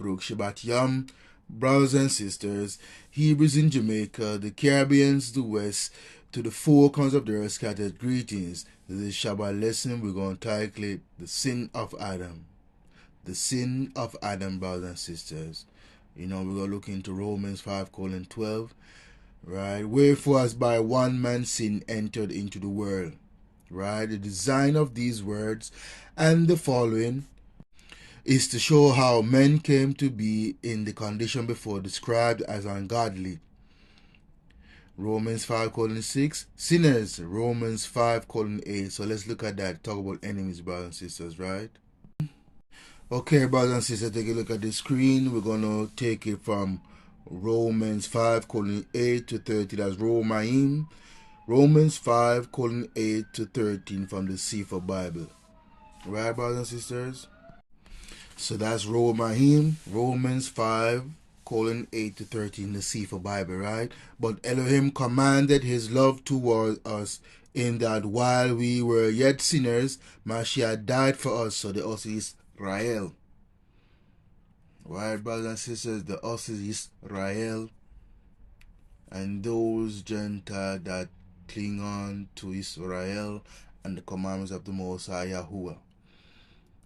Brooke Shabbat Yam, brothers and sisters, Hebrews in Jamaica, the Caribbeans, the West, to the four corners of the earth scattered greetings. This Shabbat lesson we're going to title it The Sin of Adam. The Sin of Adam, brothers and sisters. We're going to look into Romans 5:12, right? Wherefore as by one man sin entered into the world, right? The design of these words and the following is to show how men came to be in the condition before described as ungodly. Romans 5:6, sinners. Romans 5:8. So let's look at that. Talk about enemies, brothers and sisters, right? Okay, brothers and sisters, take a look at the screen. We're going to take it from Romans 5:8 to 13. That's Romaim. Romans 5:8 to 13 from the Sefer Bible. Right, brothers and sisters? So that's Romans 5:8 to 13, the Sefer Bible, right? But Elohim commanded his love toward us in that while we were yet sinners, Mashiach died for us. So the us is Israel. Right, brothers and sisters, the us is Israel. And those Gentiles that cling on to Israel and the commandments of the Most High Yahuwah.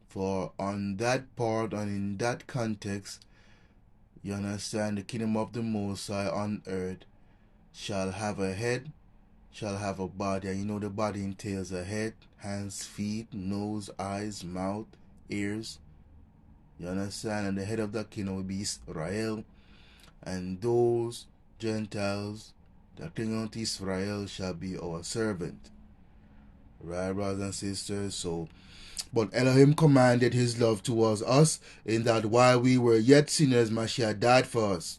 For on that part and in that context, you understand, the kingdom of the Most High on earth shall have a head, shall have a body. And you know the body entails a head, hands, feet, nose, eyes, mouth, ears. You understand? And the head of that kingdom will be Israel. And those Gentiles that cling on to Israel shall be our servant. Right, brothers and sisters? So, but Elohim commanded his love towards us in that while we were yet sinners, Mashiach died for us.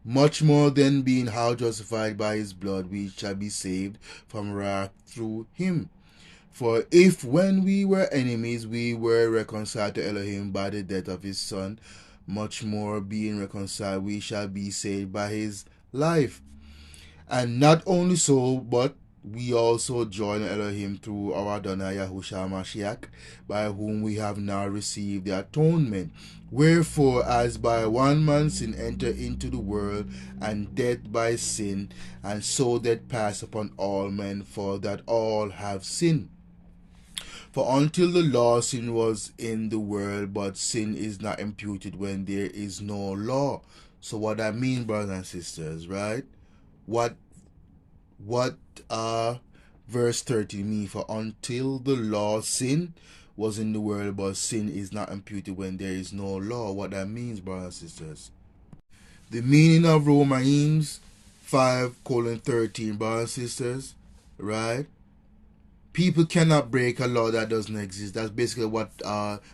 Much more than being how justified by his blood, we shall be saved from wrath through him. For if when we were enemies, we were reconciled to Elohim by the death of his Son, much more being reconciled, we shall be saved by his life. And not only so, but we also join Elohim through our Adonai Yahushua Mashiach, by whom we have now received the atonement. Wherefore, as by one man sin entered into the world, and death by sin, and so death passed upon all men, for that all have sinned. For until the law, sin was in the world, but sin is not imputed when there is no law. So what I mean, brothers and sisters, right? What verse 30 mean? For until the law, sin was in the world, but sin is not imputed when there is no law. What that means, brothers and sisters. The meaning of Romans 5:13, brothers and sisters, right? People cannot break a law that doesn't exist. That's basically what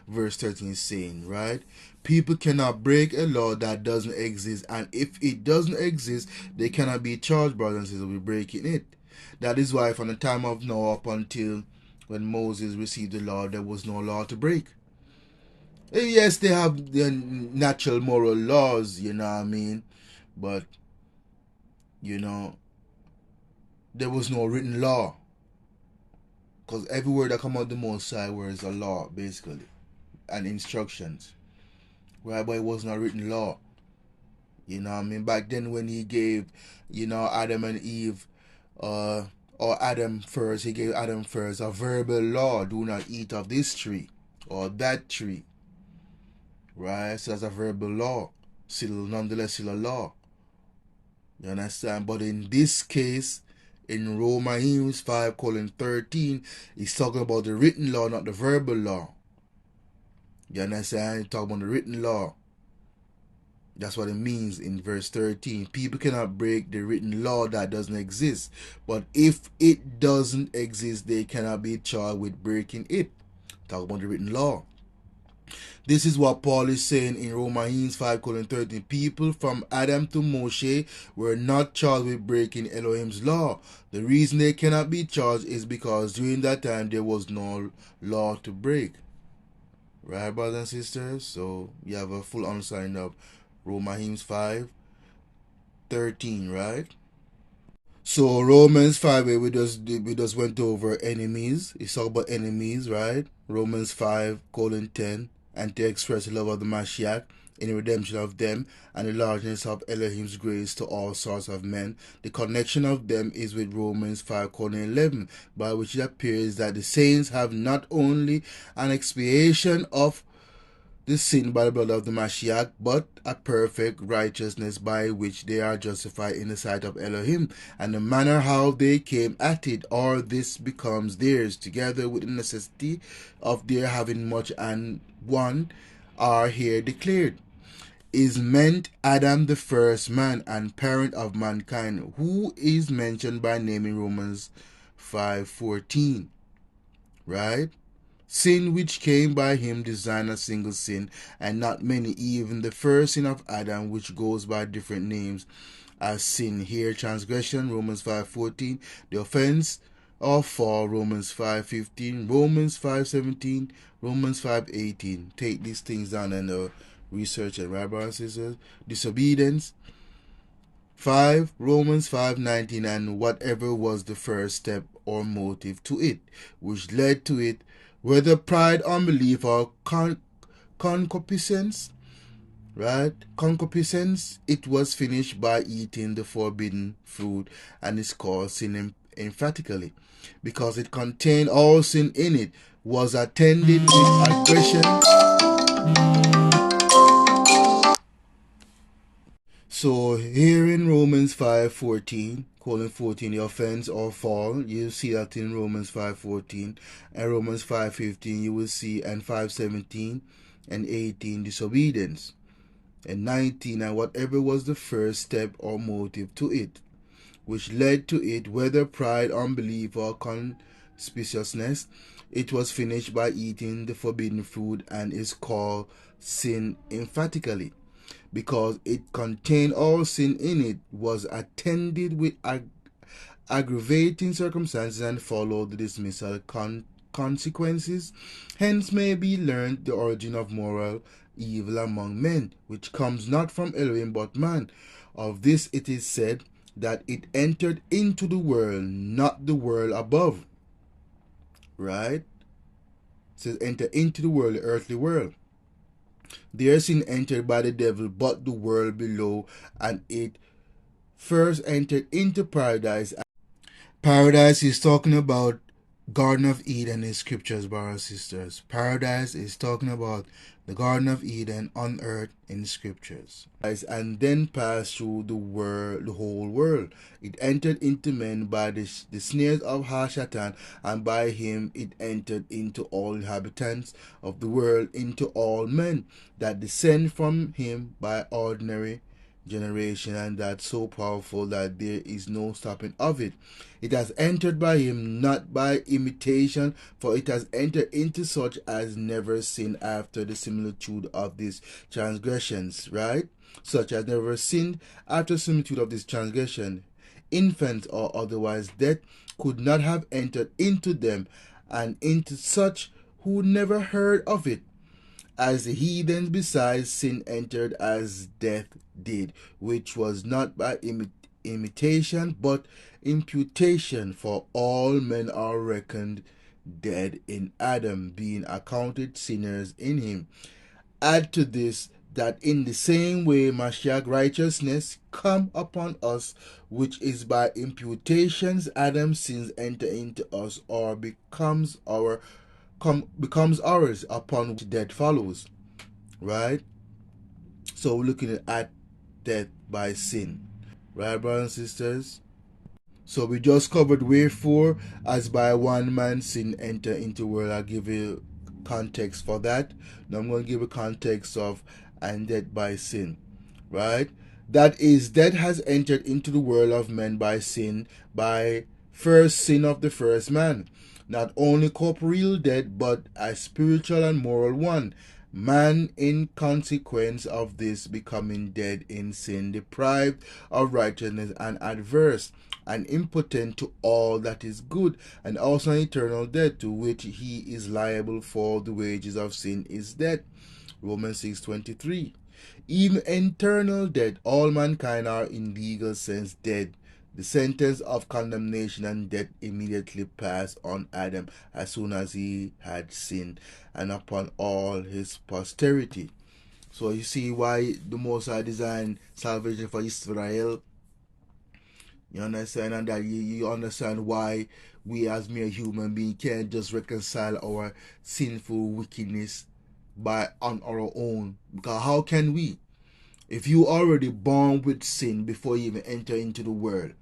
verse 13 is saying, right? People cannot break a law that doesn't exist, and if it doesn't exist, they cannot be charged, brothers and sisters, with breaking it. That is why from the time of Noah up until when Moses received the law, there was no law to break. Yes, they have the natural moral laws, you know what I mean? But, you know, there was no written law. Because every word that come out the Most High word is a law, basically, and instructions. Right? But it wasn't a written law. You know what I mean? Back then when he gave, Adam and Eve, or Adam first, he gave Adam first a verbal law: do not eat of this tree or that tree. Right? So that's a verbal law. Nonetheless still a law. You understand? But in this case, in Romans 5:13, he's talking about the written law, not the verbal law. You understand? He's talking about the written law. That's what it means in verse 13. People cannot break the written law that doesn't exist. But if it doesn't exist, they cannot be charged with breaking it. Talk about the written law. This is what Paul is saying in Romans 5:13. People from Adam to Moshe were not charged with breaking Elohim's law. The reason they cannot be charged is because during that time there was no law to break. Right, brothers and sisters? So you have a full understanding of Romans 5:13, right? So Romans 5, we just went over enemies. It's all about enemies, right? Romans 5:10, and to express the love of the Mashiach in the redemption of them and the largeness of Elohim's grace to all sorts of men. The connection of them is with Romans 5:11, by which it appears that the saints have not only an expiation of the sin by the blood of the Mashiach, but a perfect righteousness by which they are justified in the sight of Elohim, and the manner how they came at it, or this becomes theirs, together with the necessity of their having much and one, are here declared. Is meant Adam, the first man and parent of mankind, who is mentioned by name in Romans 5:14, right? Sin which came by him designed a single sin, and not many, even the first sin of Adam, which goes by different names as sin. Here, transgression, Romans 5:14, the offense of fall, Romans 5:15, Romans 5:17, Romans 5:18. Take these things down and research it, right, brothers and sisters? Disobedience, 5, Romans 5:19, and whatever was the first step or motive to it, which led to it, whether pride, unbelief, or concupiscence, right? Concupiscence, it was finished by eating the forbidden fruit, and is called sin emphatically, because it contained all sin in it, was attended with aggression. So here in Romans 5:14, colon 14, the offense or fall, you see that in Romans 5:14, and Romans 5:15 you will see, and 5:17 and 18 disobedience, and 19 and whatever was the first step or motive to it, which led to it, whether pride, unbelief, or conspicuousness, it was finished by eating the forbidden fruit, and is called sin emphatically, because it contained all sin in it, was attended with aggravating circumstances, and followed the dismissal consequences. Hence may be learned the origin of moral evil among men, which comes not from Elohim but man. Of this it is said that it entered into the world, not the world above. Right? It says enter into the world, the earthly world. Their sin entered by the devil, but the world below, and it first entered into paradise. Paradise is talking about Garden of Eden in scriptures, brothers and sisters. Paradise is talking about the Garden of Eden on earth in scriptures. And then passed through the whole world. It entered into men by the snares of Hashatan, and by him it entered into all inhabitants of the world, into all men that descend from him by ordinary generation, and that so powerful that there is no stopping of it. It has entered by him, not by imitation, for it has entered into such as never sinned after the similitude of these transgressions, right? Such as never sinned after the similitude of this transgression. Infants or otherwise death could not have entered into them, and into such who never heard of it. As the heathens besides sin entered as death did, which was not by imitation, but imputation, for all men are reckoned dead in Adam, being accounted sinners in him. Add to this that in the same way Mashiach righteousness come upon us, which is by imputations Adam's sins enter into us, or becomes ours, upon which death follows. Right? So we're looking at death by sin. Right, brothers and sisters? So we just covered wherefore, as by one man sin enter into the world. I'll give you context for that. Now I'm going to give a context of and death by sin. Right? That is, death has entered into the world of men by sin, by first sin of the first man. Not only corporeal death, but a spiritual and moral one. Man, in consequence of this, becoming dead in sin, deprived of righteousness, and adverse and impotent to all that is good, and also an eternal death, to which he is liable, for the wages of sin is death. Romans 6:23. Even eternal death, all mankind are in legal sense dead. The sentence of condemnation and death immediately passed on Adam as soon as he had sinned, and upon all his posterity. So you see why the Most High designed salvation for Israel. You understand? And that you understand why we as mere human beings can't just reconcile our sinful wickedness on our own. Because how can we? If you already born with sin before you even enter into the world,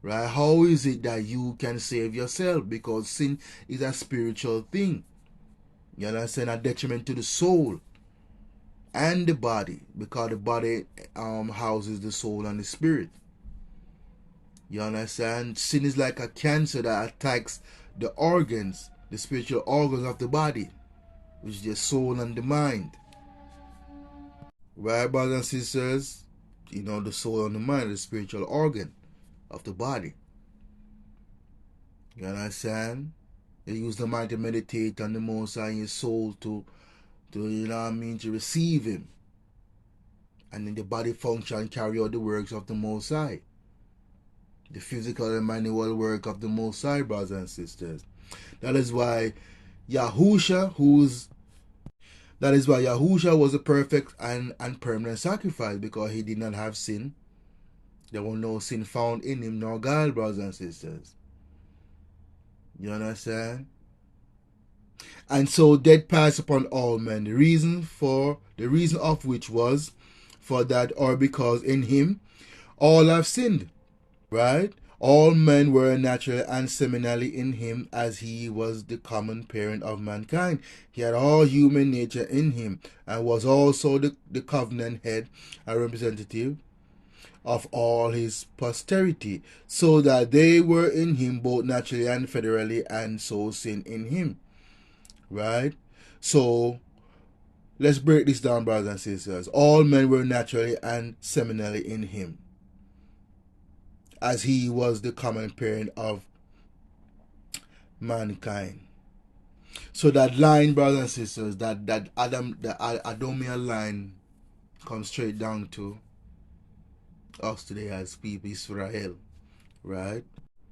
right? How is it that you can save yourself? Because sin is a spiritual thing. You understand? A detriment to the soul and the body, because the body houses the soul and the spirit. You understand? Sin is like a cancer that attacks the organs, the spiritual organs of the body, which is the soul and the mind. Right, brothers and sisters? You know, the soul and the mind, the spiritual organ of the body. You understand? You use the mind to meditate on the Most High, your soul to you know what I mean, to receive Him. And then the body function carry out the works of the Most High. The physical and manual work of the Most High, brothers and sisters. That is why Yahusha was a perfect and permanent sacrifice, because he did not have sin. There was no sin found in him, nor guile, brothers and sisters. You understand? And so death passed upon all men. The reason of which was for that, or because in him all have sinned. Right? All men were naturally and seminally in him, as he was the common parent of mankind. He had all human nature in him, and was also the covenant head and representative of all his posterity, so that they were in him both naturally and federally, and so sin in him. Right? So let's break this down, brothers and sisters. All men were naturally and seminally in him, as he was the common parent of mankind. So that line, brothers and sisters, the Adomian line, comes straight down to us today as people, Israel, right?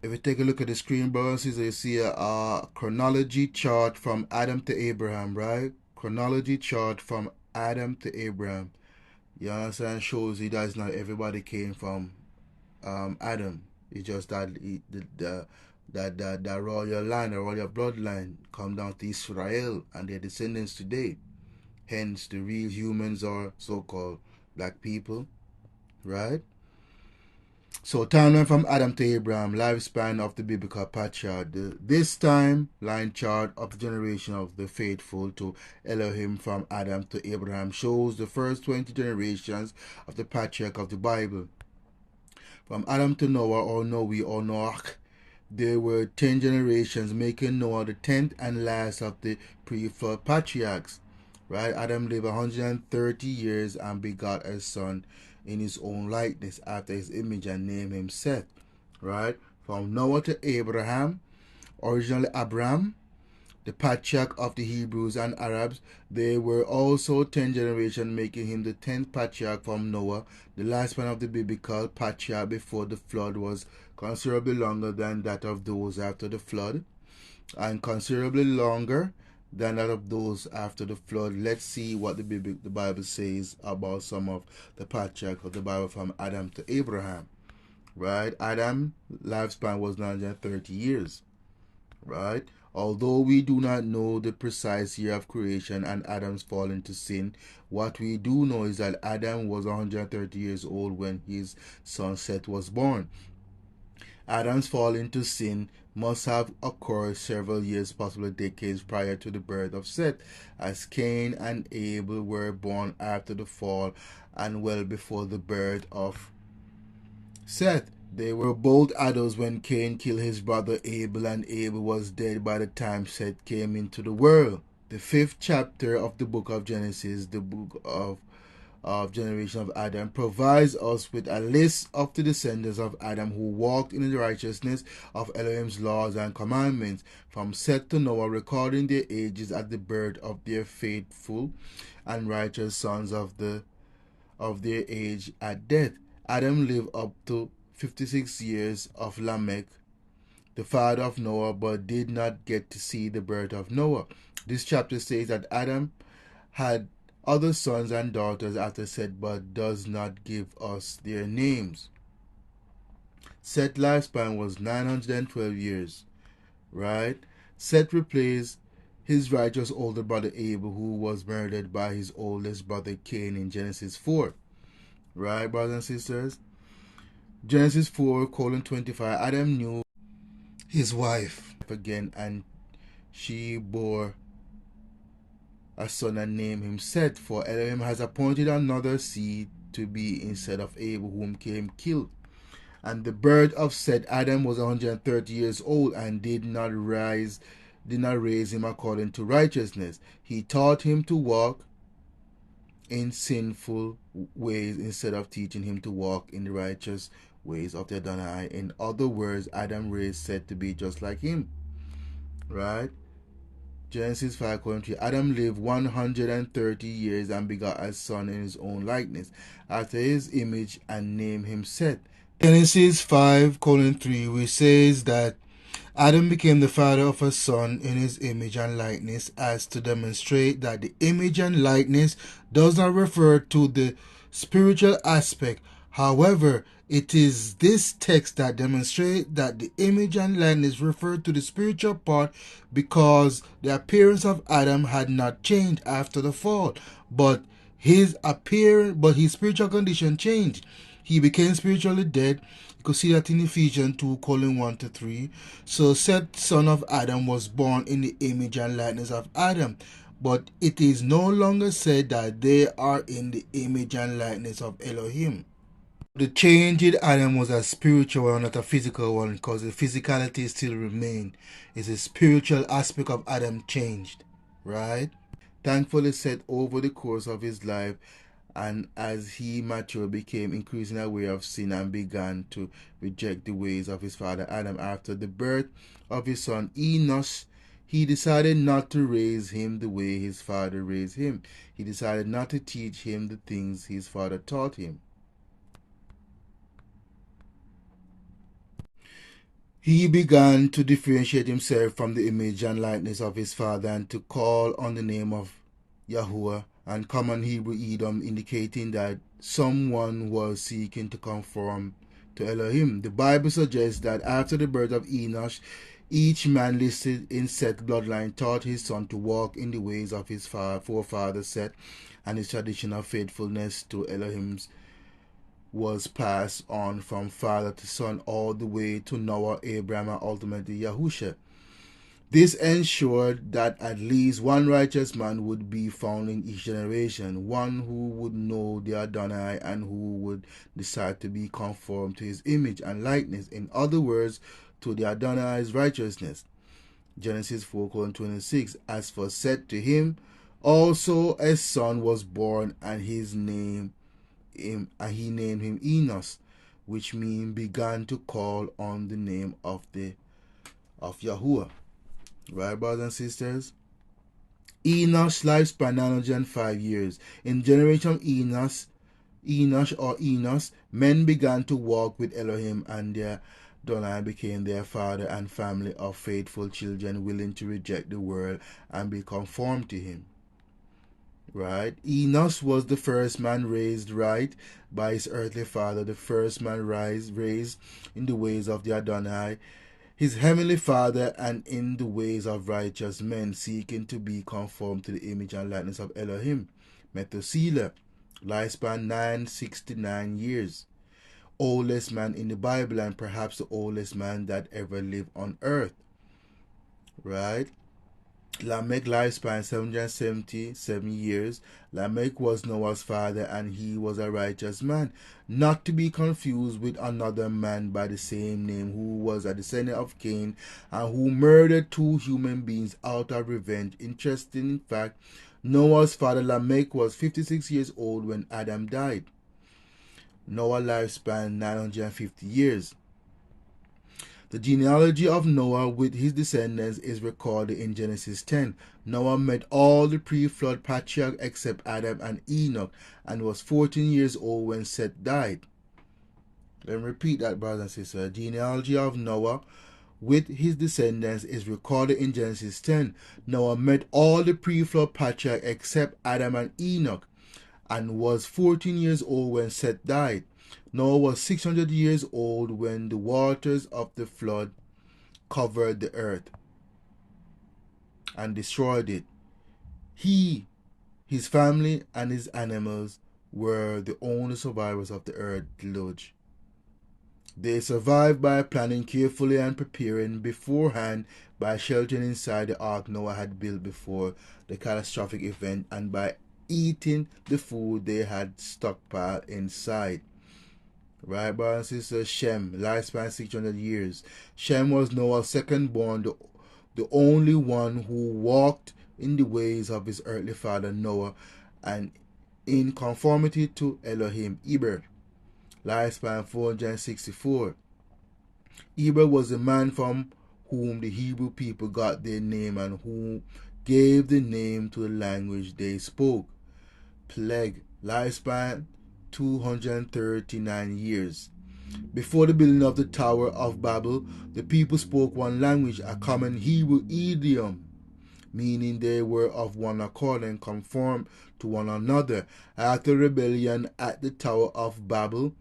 If you take a look at the screen, brothers and sisters, you see a chronology chart from Adam to Abraham, right? Chronology chart from Adam to Abraham. You understand? Shows you that not everybody came from Adam. It's just that the royal line, the royal bloodline, come down to Israel and their descendants today. Hence, the real humans are so-called black people, right? So, timeline from Adam to Abraham, lifespan of the biblical patriarch. This timeline chart of the generation of the faithful to Elohim from Adam to Abraham shows the first 20 generations of the patriarch of the Bible. From Adam to Noah, or Noe, or Noach, there were 10 generations, making Noah the 10th and last of the pre-flood patriarchs. Right? Adam lived 130 years and begot a son in his own likeness, after his image, and named him Seth. Right? From Noah to Abraham, originally Abram, the patriarch of the Hebrews and Arabs. There were also 10 generations, making him the 10th patriarch from Noah. The lifespan of the biblical patriarch before the flood was considerably longer than that of those after the flood, and considerably longer than that of those after the flood. Let's see what the Bible says about some of the patriarchs of the Bible from Adam to Abraham. Right? Adam's lifespan was 930 years. Right? Although we do not know the precise year of creation and Adam's fall into sin, what we do know is that Adam was 130 years old when his son Seth was born. Adam's fall into sin must have occurred several years, possibly decades, prior to the birth of Seth, as Cain and Abel were born after the fall and well before the birth of Seth. They were both adults when Cain killed his brother Abel, and Abel was dead by the time Seth came into the world. The 5th chapter of the book of Genesis, the book of generation of Adam, provides us with a list of the descendants of Adam who walked in the righteousness of Elohim's laws and commandments, from Seth to Noah, recording their ages at the birth of their faithful and righteous sons of their age at death. Adam lived up to 56 years of Lamech, the father of Noah, but did not get to see the birth of Noah. This chapter says that Adam had other sons and daughters after Seth, but does not give us their names. Seth's lifespan was 912 years, right? Seth replaced his righteous older brother Abel, who was murdered by his oldest brother Cain in Genesis 4. Right, brothers and sisters? Genesis 4:25, Adam knew his wife again, and she bore a son and named him Seth, for Elohim has appointed another seed to be instead of Abel, whom Cain killed. And the birth of Seth, Adam was 130 years old and did not raise him according to righteousness. He taught him to walk in sinful ways instead of teaching him to walk in the righteous ways of the Adonai. In other words, Adam raised Seth to be just like him. Right? Genesis 5:3, Adam lived 130 years and begot a son in his own likeness, after his image, and named him Seth. Genesis 5:3, which says that Adam became the father of a son in his image and likeness, as to demonstrate that the image and likeness does not refer to the spiritual aspect. However, it is this text that demonstrates that the image and likeness refer to the spiritual part, because the appearance of Adam had not changed after the fall, but his spiritual condition changed. He became spiritually dead. You could see that in Ephesians 2:1-3. So Seth, son of Adam, was born in the image and likeness of Adam. But it is no longer said that they are in the image and likeness of Elohim. The change in Adam was a spiritual one, not a physical one, because the physicality still remained. It's a spiritual aspect of Adam changed, right? Thankfully, Seth, over the course of his life, and as he matured, became increasingly aware of sin and began to reject the ways of his father Adam. After the birth of his son Enosh, he decided not to raise him the way his father raised him. He decided not to teach him the things his father taught him. He began to differentiate himself from the image and likeness of his father and to call on the name of Yahuwah and common Hebrew Edom, indicating that someone was seeking to conform to Elohim. The Bible suggests that after the birth of Enosh, each man listed in Seth's bloodline taught his son to walk in the ways of his forefather Seth, and his tradition of faithfulness to Elohim's was passed on from father to son all the way to Noah, Abraham, and ultimately Yahusha. This ensured that at least one righteous man would be found in each generation, one who would know the Adonai and who would decide to be conformed to his image and likeness. In other words, to the Adonai's righteousness. Genesis 4:26. As for Seth, to him also a son was born, and he named him Enos, which means began to call on the name of Yahuwah. Right, brothers and sisters? Enosh's lifespan 905 years. In generation of Enosh, men began to walk with Elohim, and their Donai became their father and family of faithful children willing to reject the world and be conformed to him. Right? Enosh was the first man raised right by his earthly father, the first man raised in the ways of the Adonai, his heavenly father, and in the ways of righteous men seeking to be conformed to the image and likeness of Elohim. Methuselah, lifespan 969 years. Oldest man in the Bible and perhaps the oldest man that ever lived on earth. Right? Lamech lifespan 777 years. Lamech was Noah's father and he was a righteous man, not to be confused with another man by the same name who was a descendant of Cain and who murdered two human beings out of revenge. Interesting fact, Noah's father Lamech was 56 years old when Adam died. Noah's lifespan 950 years. The genealogy of Noah with his descendants is recorded in Genesis 10. Noah met all the pre-flood patriarchs except Adam and Enoch and was 14 years old when Seth died. Let me repeat that, brothers and sisters. The genealogy of Noah with his descendants is recorded in Genesis 10. Noah met all the pre-flood patriarchs except Adam and Enoch and was 14 years old when Seth died. Noah was 600 years old when the waters of the flood covered the earth and destroyed it. He, his family, and his animals were the only survivors of the earth deluge. They survived by planning carefully and preparing beforehand by sheltering inside the ark Noah had built before the catastrophic event and by eating the food they had stockpiled inside. Right, brothers and sisters? Shem, lifespan 600 years. Shem was Noah's second born, the only one who walked in the ways of his earthly father Noah and in conformity to Elohim. Eber, lifespan 464. Eber was the man from whom the Hebrew people got their name and who gave the name to the language they spoke. Peleg, lifespan 239 years. Before the building of the Tower of Babel, the people spoke one language, a common Hebrew idiom, meaning they were of one accord and conformed to one another. After rebellion at the Tower of Babel,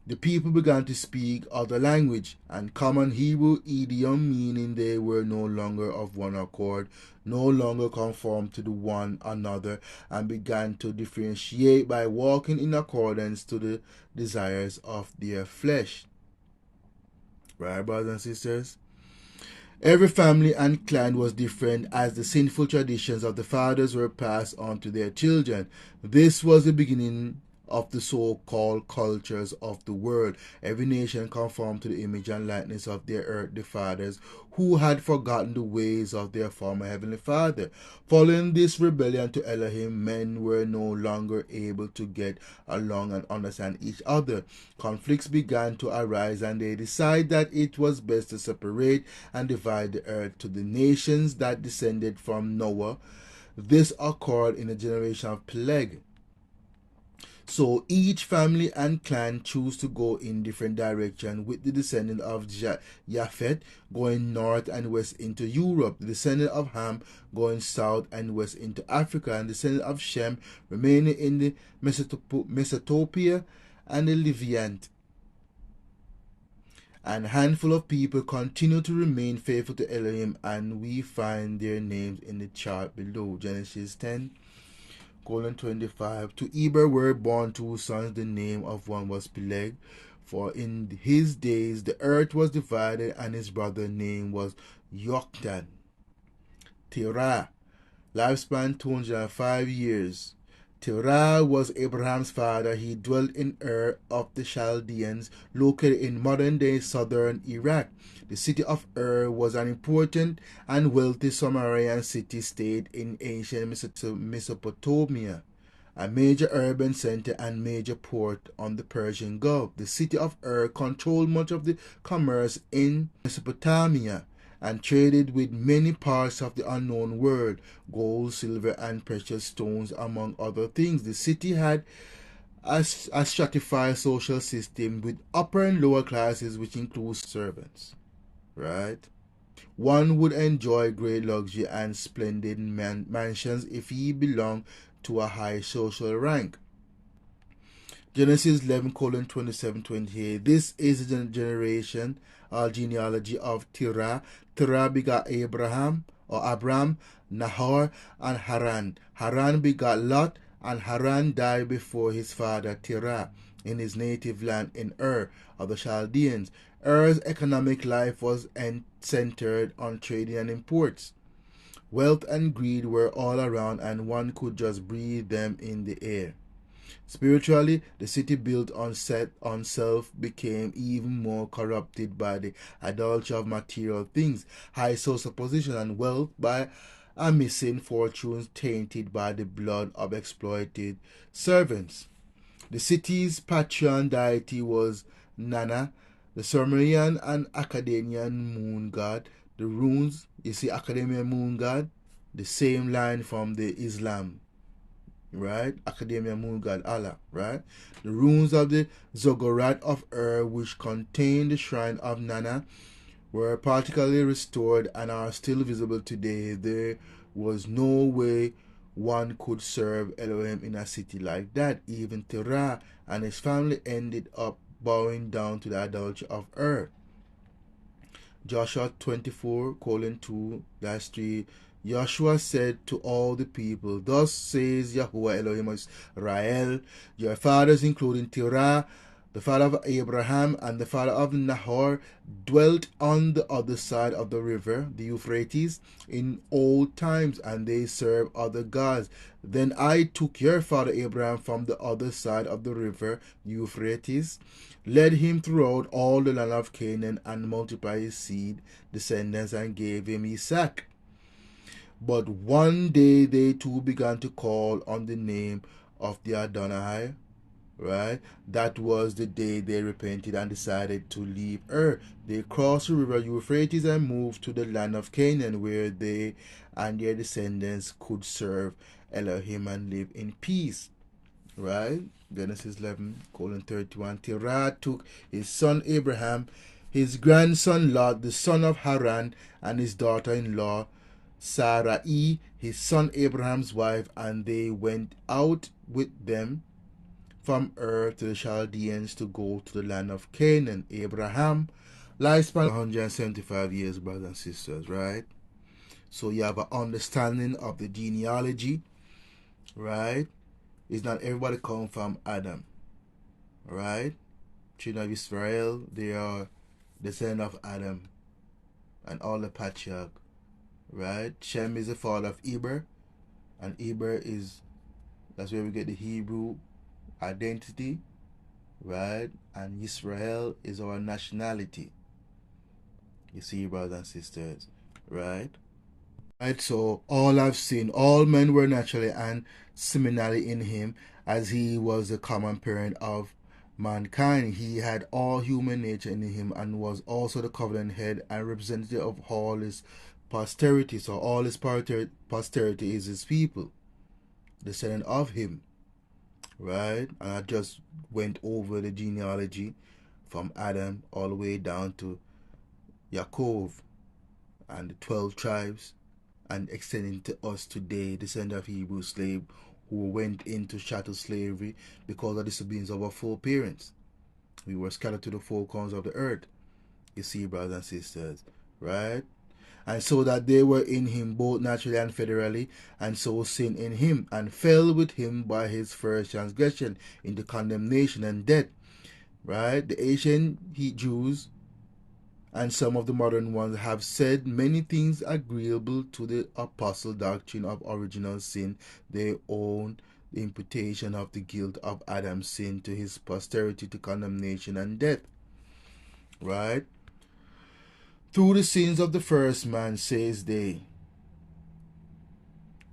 the people began to speak other language and common Hebrew idiom, meaning they were no longer of one accord, no longer conformed to the one another, and began to differentiate by walking in accordance to the desires of their flesh. Right, brothers and sisters? Every family and clan was different as the sinful traditions of the fathers were passed on to their children. This was the beginning of the so-called cultures of the world. Every nation conformed to the image and likeness of their earthly fathers who had forgotten the ways of their former heavenly father. Following this rebellion to Elohim, men were no longer able to get along and understand each other. Conflicts began to arise and they decided that it was best to separate and divide the earth to the nations that descended from Noah. This occurred in the generation of Peleg. So each family and clan chose to go in different directions, with the descendant of Japheth going north and west into Europe, the descendant of Ham going south and west into Africa, and the descendant of Shem remaining in the Mesopotamia and the Levant. And a handful of people continue to remain faithful to Elohim, and we find their names in the chart below. Genesis 10. 25. To Eber were born two sons. The name of one was Peleg, for in his days the earth was divided, and his brother's name was Yoktan. Terah, lifespan 205 years. Terah was Abraham's father. He dwelt in Ur of the Chaldeans, located in modern-day southern Iraq. The city of Ur was an important and wealthy Sumerian city-state in ancient Mesopotamia, a major urban center and major port on the Persian Gulf. The city of Ur controlled much of the commerce in Mesopotamia and traded with many parts of the unknown world, gold, silver, and precious stones, among other things. The city had a stratified social system with upper and lower classes, which includes servants, right? One would enjoy great luxury and splendid mansions if he belonged to a high social rank. Genesis 11 27 28. This is the generation or genealogy of Terah. Terah begot Abraham or Abram, Nahor, and Haran. Haran begot Lot, and Haran died before his father Terah in his native land in Ur of the Chaldeans. Ur's economic life was centered on trading and imports. Wealth and greed were all around, and one could just breathe them in the air. Spiritually, the city built on self became even more corrupted by the adultery of material things, high social position and wealth by a missing fortunes tainted by the blood of exploited servants. The city's patron deity was Nana, the Sumerian and Akkadian moon god. The runes, you see, Akkadian moon god, the same line from the Islam, right? Academia Moon God Allah, right? The ruins of the Zoggorat of Ur, which contain the shrine of Nana, were partially restored and are still visible today. There was no way one could serve Elohim in a city like that. Even Terah and his family ended up bowing down to the idolatry of Ur. Joshua 24, 2-3. Joshua said to all the people, "Thus says Yahuwah Elohim of Israel, your fathers, including Terah, the father of Abraham and the father of Nahor, dwelt on the other side of the river, the Euphrates, in old times, and they served other gods. Then I took your father Abraham from the other side of the river, Euphrates, led him throughout all the land of Canaan, and multiplied his seed, descendants, and gave him Isaac. But one day they too began to call on the name of the Adonai," right? That was the day they repented and decided to leave Ur. They crossed the river Euphrates and moved to the land of Canaan, where they and their descendants could serve Elohim and live in peace, right? Genesis 11, 31. Terah took his son Abraham, his grandson Lot, the son of Haran, and his daughter-in-law Sarai, his son Abraham's wife, and they went out with them from Ur to the Chaldeans to go to the land of Canaan. Abraham lifespan 175 years, brothers and sisters, right? So you have an understanding of the genealogy, right? It's not everybody come from Adam, right? Children of Israel, they are descendant of Adam and all the patriarchs, right? Shem is the father of Eber, and Eber that's where we get the Hebrew identity, right? And Israel is our nationality. You see, brothers and sisters, right? Right, so all have sinned, all men were naturally and similarly in him, as he was the common parent of mankind. He had all human nature in him and was also the covenant head and representative of all his posterity. So all his posterity is his people, descendant of him, right? And I just went over the genealogy from Adam all the way down to Yaakov and the 12 tribes, and extending to us today, descendant of Hebrew slave who went into chattel slavery because of disobedience of our foreparents. We were scattered to the four corners of the earth. You see, brothers and sisters, right? And so that they were in him both naturally and federally, and so sinned in him, and fell with him by his first transgression into condemnation and death, right? The ancient Jews and some of the modern ones have said many things agreeable to the apostle doctrine of original sin. They own the imputation of the guilt of Adam's sin to his posterity to condemnation and death, right? Through the sins of the first man, says they,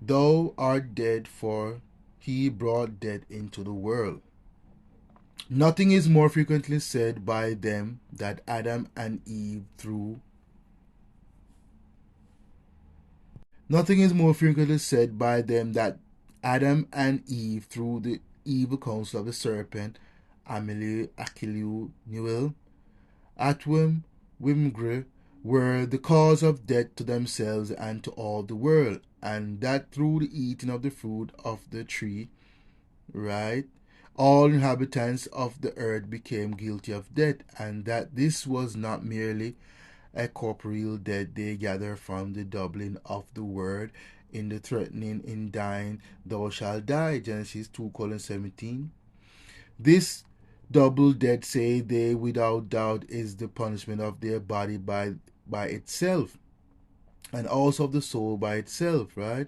thou art dead, for he brought death into the world. Nothing is more frequently said by them that Adam and Eve through Nothing is more frequently said by them that Adam and Eve, through the evil counsel of the serpent, Amelie Achilleu Newell, Atwim Wimgre, were the cause of death to themselves and to all the world, and that through the eating of the fruit of the tree, right, all inhabitants of the earth became guilty of death, and that this was not merely a corporeal death they gather from the doubling of the word in the threatening in dying, thou shalt die, Genesis 2:17. This double death, say they, without doubt, is the punishment of their body by itself, and also of the soul by itself, right?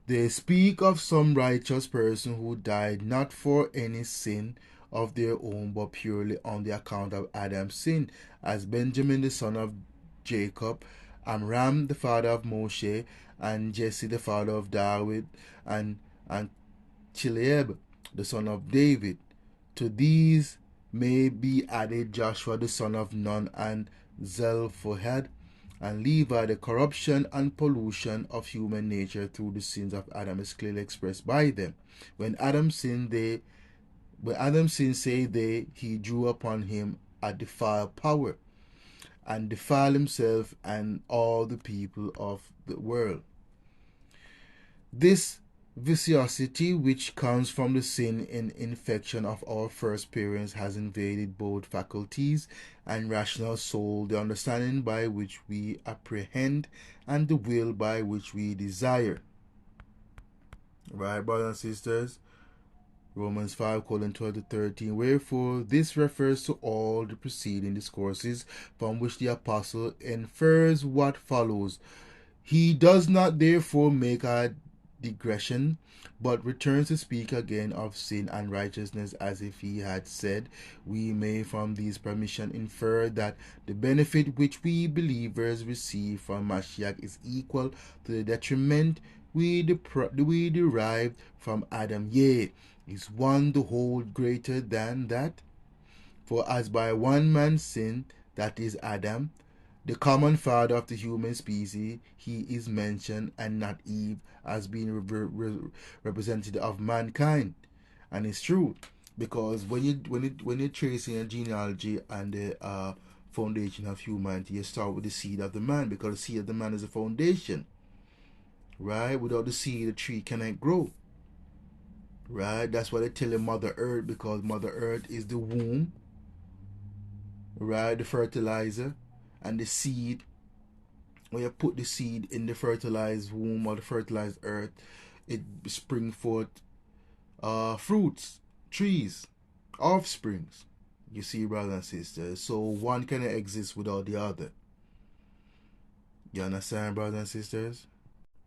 They speak of some righteous person who died not for any sin of their own, but purely on the account of Adam's sin, as Benjamin the son of Jacob, Amram the father of Moshe, and Jesse the father of David, and Chileab the son of David. To these may be added Joshua the son of Nun, and Zelophehad, and Levi. The corruption and pollution of human nature through the sins of Adam is clearly expressed by them. When Adam sinned, say they, he drew upon him a defiled power, and defiled himself and all the people of the world. This viscosity, which comes from the sin and infection of our first parents, has invaded both faculties and rational soul, the understanding by which we apprehend and the will by which we desire. Right, brothers and sisters? Romans 5:12-13. Wherefore, this refers to all the preceding discourses, from which the apostle infers what follows. He does not therefore make a digression, but returns to speak again of sin and righteousness, as if he had said, we may from these permission infer that the benefit which we believers receive from Mashiach is equal to the detriment we derived from Adam, yea, is one the whole greater than that. For as by one man's sin, that is Adam, the common father of the human species, he is mentioned, and not Eve, as being representative of mankind. And it's true, because when you're tracing a genealogy and the foundation of humanity, you start with the seed of the man, because the seed of the man is a foundation, right? Without the seed, the tree cannot grow, right? That's why they tell you Mother Earth, because Mother Earth is the womb, right? The fertilizer, and the seed. When you put the seed in the fertilized womb or the fertilized earth, it spring forth fruits, trees, offsprings. You see, brothers and sisters. So one cannot exist without the other. You understand, brothers and sisters?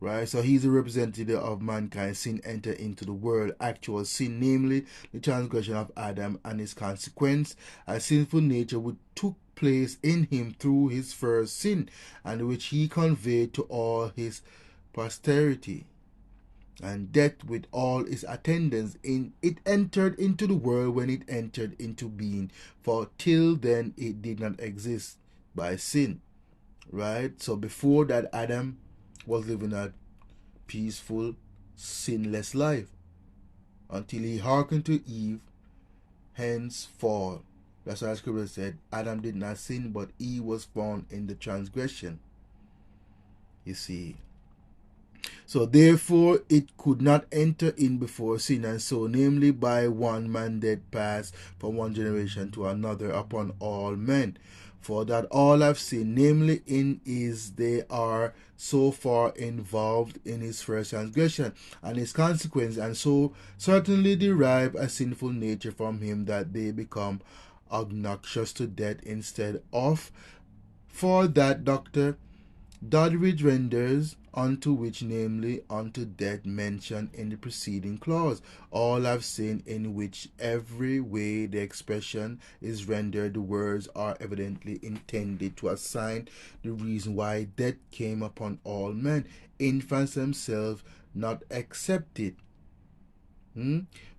Right? So he's a representative of mankind. Sin entered into the world. Actual sin, namely the transgression of Adam and his consequence. A sinful nature which took place in him through his first sin, and which he conveyed to all his posterity. And death with all its attendants, it entered into the world when it entered into being, for till then it did not exist by sin. Right? So before that, Adam was living a peaceful, sinless life until he hearkened to Eve, hence fall. That's why the scripture said Adam did not sin, but Eve was found in the transgression. You see. So therefore it could not enter in before sin, and so namely by one man death passed from one generation to another upon all men. For that all have sinned, namely in is they are so far involved in his first transgression and his consequence, and so certainly derive a sinful nature from him, that they become obnoxious to death instead of for that doctor Doddridge renders unto which, namely unto death, mentioned in the preceding clause. All have sinned, in which every way the expression is rendered, the words are evidently intended to assign the reason why death came upon all men, infants themselves not excepted.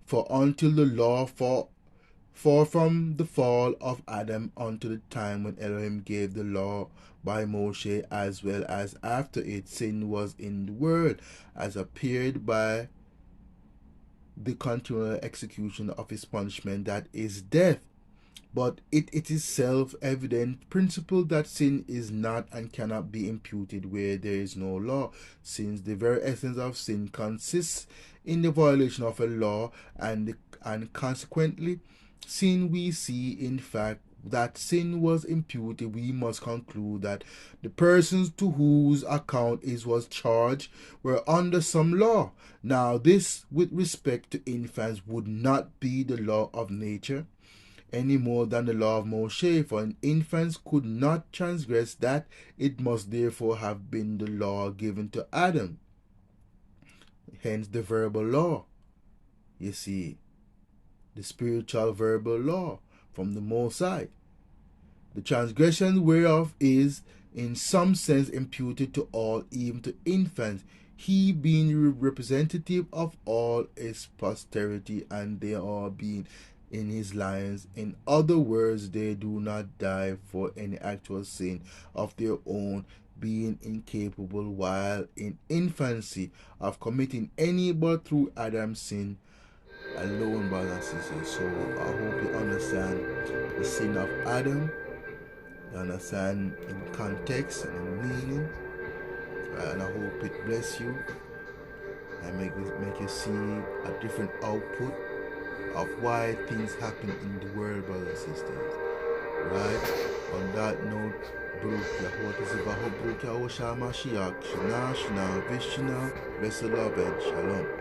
For until the law For from the fall of Adam unto the time when Elohim gave the law by Moshe, as well as after it, sin was in the world, as appeared by the continual execution of his punishment, that is death. But it is self-evident principle that sin is not and cannot be imputed where there is no law, since the very essence of sin consists in the violation of a law, and consequently, sin we see in fact that sin was imputed, we must conclude that the persons to whose account it was charged were under some law. Now this, with respect to infants, would not be the law of nature any more than the law of Moshe, for an infant could not transgress that. It must therefore have been the law given to Adam, hence the verbal law. You see, the spiritual verbal law from the Most High, the transgression whereof is in some sense imputed to all, even to infants, he being representative of all his posterity, and they all being in his lions. In other words, they do not die for any actual sin of their own, being incapable while in infancy of committing any but through Adam's sin alone, brothers and sisters. So I hope you understand the sin of Adam, you understand in context and in meaning, and I hope it bless you and make you see a different output of why things happen in the world, brothers and sisters. Right? On that note, Baruch Yahuwah Tzivahu, Baruch Yahuwah Shah Mashiach, Shana, Vishna, blessed love and Shalom.